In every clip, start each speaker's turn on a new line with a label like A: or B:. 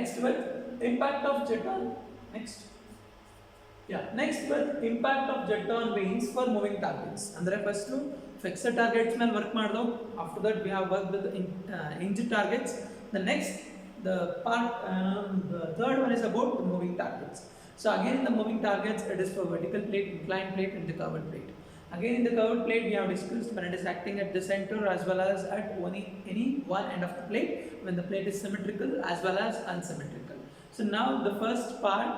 A: next with impact of jet on next. Yeah, next with impact of jet on wings for moving targets. Andre first fixed targets ಮೇಲೆ work ಮಾಡ್ದೋ. After that we have worked with hinged targets. The next, the third one is about the moving targets. So again in the moving targets, it is for vertical plate, inclined plate, and the curved plate. Again in the curved plate, we have discussed when it is acting at the center as well as at any one end of the plate, when the plate is symmetrical as well as unsymmetrical. So now the first part,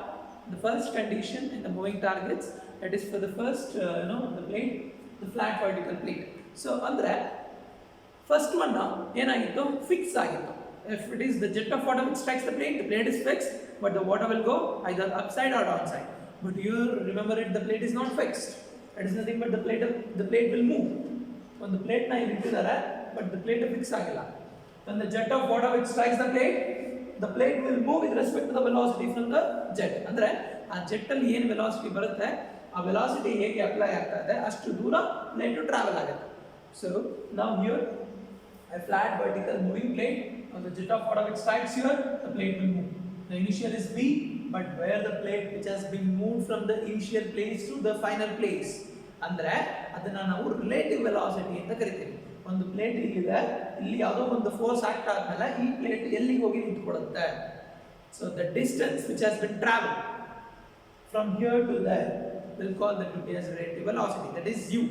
A: the first condition in the moving targets, that is for the first the plate, the flat vertical plate. So andre first one now ಏನಾಗಿತ್ತು, fix ಆಗಿತ್ತು. If it is the jet of water which strikes the plate is fixed, but the water will go either upside or downside. But here remember it, the plate is not fixed. It is nothing but the plate will move. When the plate na ittidare, but the plate fix agilla. When the jet of water which strikes the plate will move with respect to the velocity from the jet. Andre ಆ jet ಅಲ್ಲಿ ಏನು velocity ಬರುತ್ತೆ, ಆ velocity ಹೇಗೆ apply ಆಗ್ತಾ ಇದೆ ಅಷ್ಟು ದೂರ ಪ್ಲೇಟ್ ಟ್ರಾವೆಲ್ ಆಗುತ್ತೆ. So now here a flat vertical moving plate, on the jet of water which strikes here, the plate will move. The initial is V, but where the plate which has been moved from the initial place to the final place, ಅಂದ್ರೆ ಅದನ್ನ ನಾವು relative velocity ಅಂತ ಕರಿತೀವಿ. ಒಂದು plate ಇಲ್ಲಿದೆ, ಇಲ್ಲಿ ಯಾವುದೋ ಒಂದು ಫೋರ್ಸ್ ಆಕ್ಟ್ ಆದ್ಮೇಲೆ ಈ ಪ್ಲೇಟ್ ಎಲ್ಲಿಗೆ ಹೋಗಿ ನಿಂತ್ಕೊಳ್ಳುತ್ತೆ. So the distance which has been traveled from here to there will call that to be as relative velocity, that is u.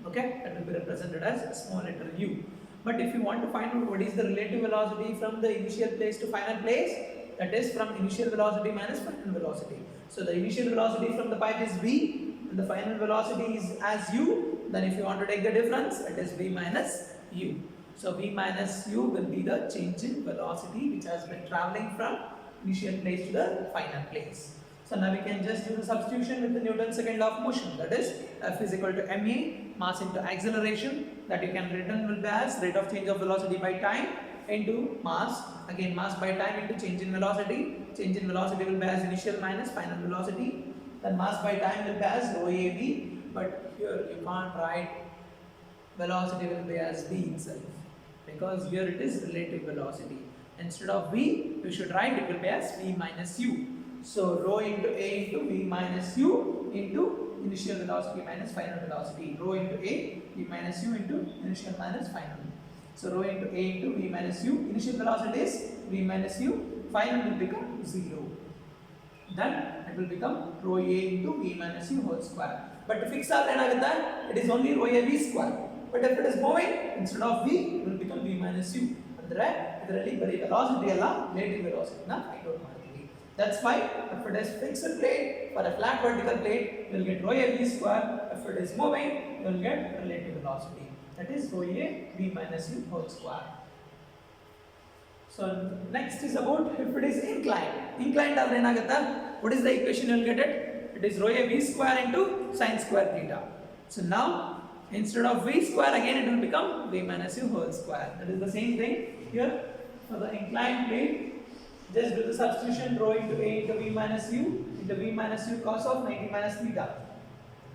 A: Okay, that will be represented as small letter u. But if you want to find out what is the relative velocity from the initial place to final place, that is from initial velocity minus final velocity. So the initial velocity from the pipe is v and the final velocity is as u. Then if you want to take the difference, it is v minus u. So v minus u will be the change in velocity which has been traveling from initial place to the final place. So now we can just do the substitution with the Newton's second law of motion, that is F is equal to ma, mass into acceleration, that you can written will be as rate of change of velocity by time into mass, again mass by time into change in velocity. Change in velocity will be as initial minus final velocity, then mass by time will be as rho av, but here you can't write velocity will be as v itself, because here it is relative velocity. Instead of v, you should write it will be as v minus u. So rho into a into v minus u into initial velocity minus final velocity. Rho into a, v minus u into initial minus final. So rho into a into v minus u, initial velocity is v minus u, final will become 0. Then it will become rho a into v minus u whole square. But to fix all ಏನಾಗುತ್ತೆ, it is only rho a v square. But if it is moving, instead of v, it will become v minus u. ಅಂದ್ರೆ ಇದರಲ್ಲಿ ಬರೀ velocity ಅಲ್ಲ, relative velocity ನ find out ಮಾಡ್ತೀವಿ. That's why if it is fixed plate, for a flat vertical plate, you will get rho a v square. If it is moving, you will get relative velocity, that is rho a v minus u whole square. So next is about if it is inclined. Inclined ಆದ್ರೆ ಏನಾಗುತ್ತೆ, what is the equation you will get it? It is rho a v square into sin square theta. So now instead of v square, again it will become v minus u whole square. That is the same thing here for the inclined plate. Just do the substitution, rho into a into v minus u into v minus u cos of 90 minus theta.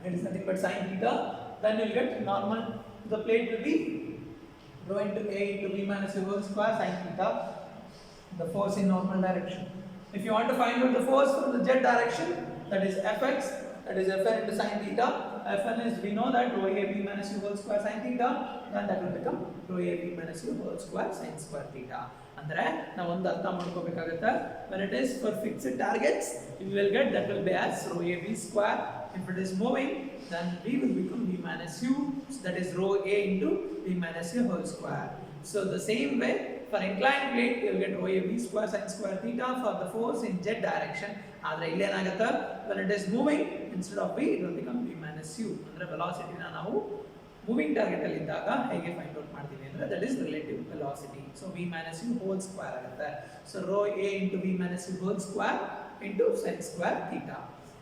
A: It is nothing but sin theta. Then you will get normal. The plate will be rho into a into v minus u whole square sin theta. The force in normal direction. If you want to find out the force from the jet direction, that is fx, that is fn into sin theta. Fn is, we know that rho a v minus u whole square sin theta, then that will become rho a v minus u whole square sin square theta. ಅಂದ್ರೆ ನಾವು ಒಂದು ಅರ್ಥ ಮಾಡ್ಕೋಬೇಕಾಗುತ್ತೆ, when it is for fixed targets, you will get that will be as rho a v square. If it is moving, then v will become v minus u, so that is rho a into v minus u whole square. So the same way for inclined plate, you will get rho a v square sin square theta for the force in jet direction. ಆದರೆ ಇಲ್ಲಿ ಏನಾಗುತ್ತೆ, when it is moving, instead of v, it will become v minus u. ಅಂದ್ರೆ velocity ನ ನಾವು moving target ಅಲ್ಲಿ ಇದ್ದಾಗ ಹೇಗೆ find out ಮಾಡ್ತೀವಿ ಅಂದ್ರೆ that is relative velocity. So v minus u whole square ಆಗುತ್ತೆ. So rho a into v minus u whole square into sin square theta.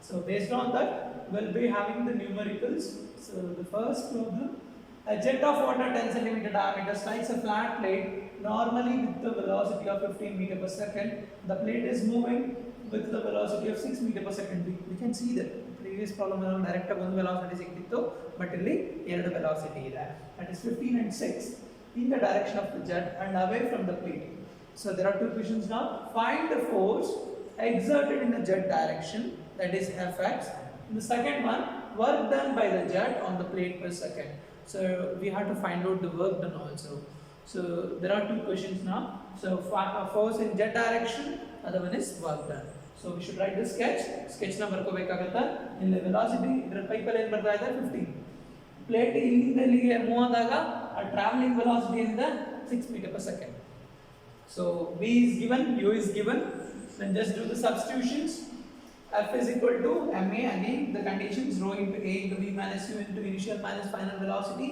A: So based on that, we'll be having the numericals. So the first problem, a jet of water 10 cm diameter strikes a flat plate normally with the velocity of 15 meter per second. The plate is moving with the velocity of 6 meter per second. We can see that previous problem around direct ಒಂದು velocity ಸಿಕ್ಕಿತ್ತು, but ಇಲ್ಲಿ ಎರಡು velocity ಇದೆ, that is 15 and 6 in the direction of the jet and away from the plate. So there are two questions now. Find the force exerted in the jet direction, that is Fx. And the second one, work done by the jet on the plate per second. So we have to find out the work done also. So there are two questions now. So force in jet direction, other one is work done. So we should write the sketch. Sketch na ಬರ್ಕೋಬೇಕಾಗುತ್ತಾ. ಇಲ್ಲಿ velocity ಇದರ ಪೈಪಲ್ಲಿ ಏನು ಬರ್ತಾ ಇದೆ 15. Plate ಇಲ್ಲಿಂದ ಇಲ್ಲಿಗೆ move ಆದಾಗ ಆ travelling velocity ಇಂದ 6 meter per second. So v is given, u is given. Then just do the substitutions. F is equal to ma, again the conditions, rho into a into v minus u into initial minus final velocity.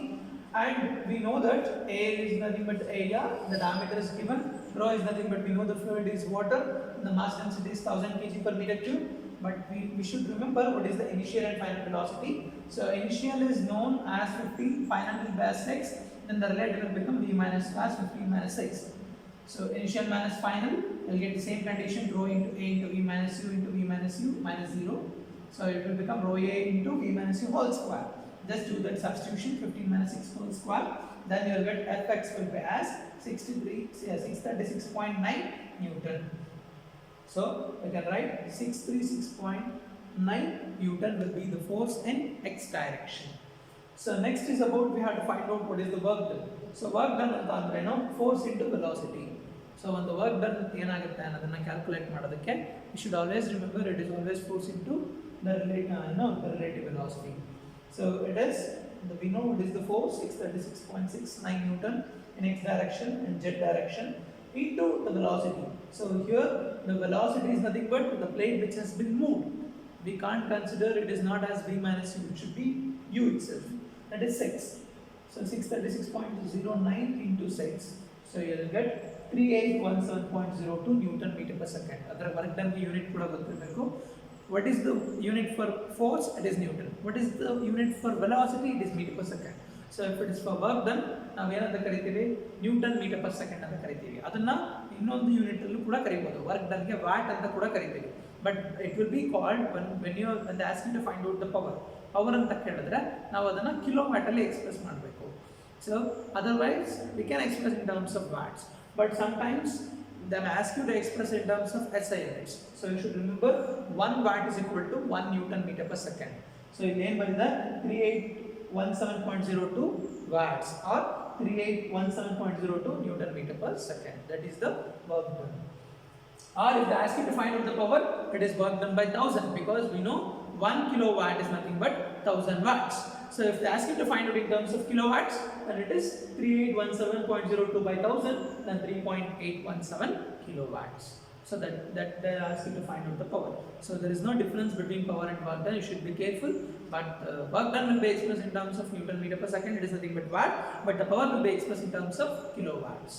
A: And we know that a is nothing but area, the diameter is given, rho is nothing but we know the fluid is water, the mass density is 1000 kg per meter cube. But we should remember what is the initial and final velocity. So initial is known as 15, final will be as 6, then the relative will become v minus as 15 minus 6. So initial minus final, we'll get the same condition, rho into a into v minus u into v minus u minus 0. So it will become rho a into v minus u whole square. Just do that substitution, 15 minus 6 whole square. Then you will get Fx will be as 636.9 Newton. So we can write 636.9 Newton will be the force in x direction. So next is about we have to find out what is the work done. So work done ಅಂತ ಅಂದ್ರೆ ಏನು, force into velocity. So ಒಂದು work done ಏನಾಗುತ್ತೆ ಅನ್ನೋದನ್ನ calculate ಮಾಡೋದಕ್ಕೆ we should always remember it is always force into the relative velocity. So it is we know what is the force 636.69 Newton in x direction and z direction into the velocity. So here the velocity is nothing but the plate which has been moved. We can't consider it is not as v minus u, it should be u itself, that is 6. So 636.09 into 6, so you will get 3817.02 Newton meter per second. ಅದರ work done unit ಕೂಡ ಗೊತ್ತಿರಬೇಕು. What is the unit for force? It is Newton. What is the unit for velocity? It is meter per second. So if it is for work done, ನಾವು ಏನಂತ ಕರಿತೀವಿ, Newton metre per second ಅಂತ ಕರಿತೀವಿ. ಅದನ್ನ ಇನ್ನೊಂದು unit ಅಲ್ಲೂ ಕೂಡ ಕರಿಬಹುದು, ವರ್ಕ್ ಡನ್ ಗೆ ವ್ಯಾಟ್ ಅಂತ ಕೂಡ ಕರಿತೀವಿ. But it will be called when they ask you to find out the power ಅಂತ ಕೇಳಿದ್ರೆ ನಾವು ಅದನ್ನ ಕಿಲೋ ವ್ಯಾಟ್ ಅಲ್ಲಿ ಎಕ್ಸ್ಪ್ರೆಸ್ ಮಾಡಬೇಕು. So otherwise we can express in terms of watts, but sometimes they ask you to express in terms of SI units. So you should remember 1 watt is equal to 1 Newton meter per second. So in name by the 3817.02 watts or 3817.02 Newton meter per second. That is the work done. Or if they ask you to find out the power, it is work done by 1000, because we know 1 kilowatt is nothing but 1000 watts. So if they ask you to find out in terms of kilowatts, then it is 3817.02 by 1000, then 3.817 kilowatts. So that they ask you to find out the power. So there is no difference between power and work done. You should be careful. But work done will be expressed in terms of Newton meter per second. It is nothing but watt. But the power will be expressed in terms of kilowatts.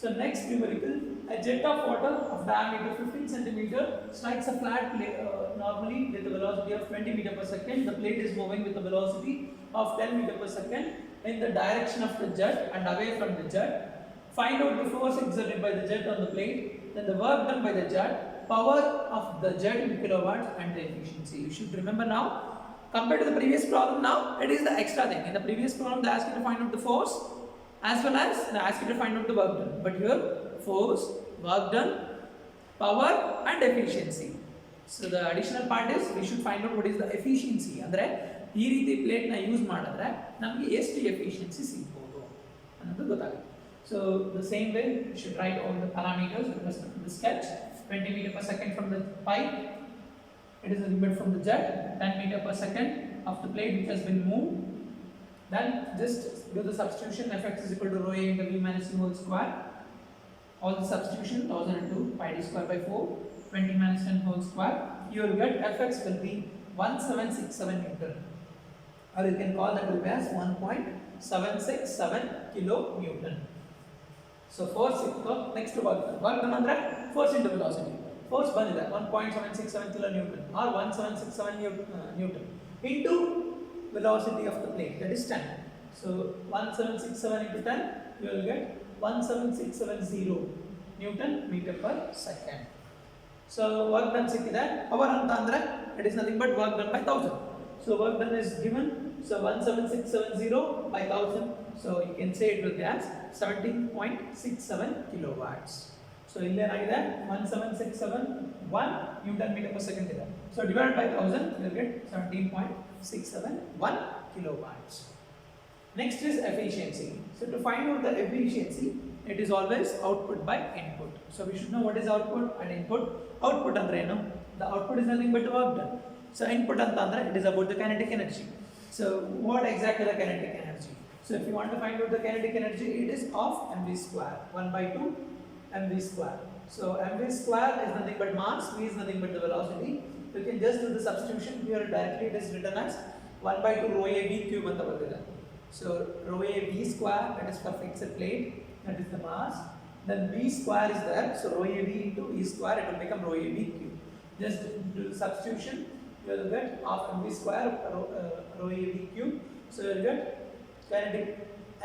A: So next numerical, a jet of water of diameter 15 centimeter strikes a flat plate normally with a velocity of 20 meter per second. The plate is moving with a velocity of 10 meter per second in the direction of the jet and away from the jet. Find out the force exerted by the jet on the plate, then the work done by the jet, power of the jet in kilowatts, and the efficiency. You should remember now, compared to the previous problem now, it is the extra thing. In the previous problem they asked you to find out the force as well as they ask you to find out the work done. But here, force, work done, power and efficiency. So the additional part is we should find out what is the efficiency. ಅಂದರೆ ಈ ರೀತಿ ಪ್ಲೇಟ್ನ use ಮಾಡಿದ್ರೆ ನಮಗೆ ಎಷ್ಟು efficiency ಸಿಗ್ಬೋದು ಅನ್ನೋದು ಗೊತ್ತಾಗುತ್ತೆ. So the same way you should write all the parameters with respect to the sketch. 20 meter per second from the pipe, it is a limit from the jet, 10 meter per second of the plate which has been moved. Then just do the substitution, Fx is equal to rho a into v minus u whole square. All the substitution, 1002 pi d square by 4, 20 minus 10 whole square. You will get Fx will be 1767 Newton. Or you can call that will be as 1.767 kilo Newton. So force next work done andre force into velocity. Force bandide 1.767 kilo Newton or 1767 Newton into velocity of the plate, that is 10. So 1767 into 10, you will get 17670 Newton meter per second. So work done sikkide, power anta andre it is nothing but work done by 1000. So work done is given, so 17670 by 1000 So you can say it will be as 17.67 kilowatts. So illéನಾಗಿದೆ 17671 Newton meter per second ಇದೆ. So divided by 1000 you will get 17.671 kilowatts. Next is efficiency. So to find out the efficiency, it is always output by input. So we should know what is output and input. Output andre eno? The output is nothing but work done. So input anta andre it is about the kinetic energy. So what exactly the kinetic energy? So if you want to find out the kinetic energy, it is of mv square, 1 by 2 mv square. So mv square is nothing but mass, v is nothing but the velocity. You can just do the substitution here. Directly it is written as 1 by 2 rho a v cube anta bardide. So rho a v square, that is for fixed plate, that is the mass. Then v square is there, so rho a v into e square, it will become rho a v cube. Just do the substitution, you will get half mv square rho a v cube. So you will get kinetic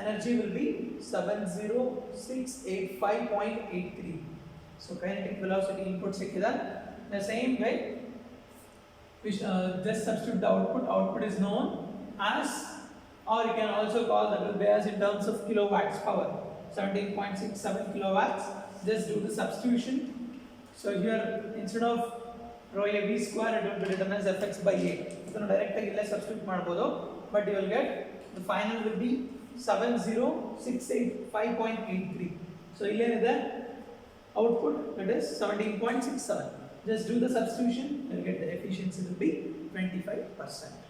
A: energy will be 70685.83. So kinetic velocity input sikkida. The same way, we just substitute the output. Output is known as, or you can also call that will be as in terms of kilowatts power, 17.67 kilowatts. Just do the substitution. So here instead of rho a v square, it will be written as fx by a. You can directly substitute ಮಾಡಬಹುದು, but you will get the final will be 70685.83. So illéನಿದೆ output, that is 17.67. Just do the substitution, you will get the efficiency will be 25%.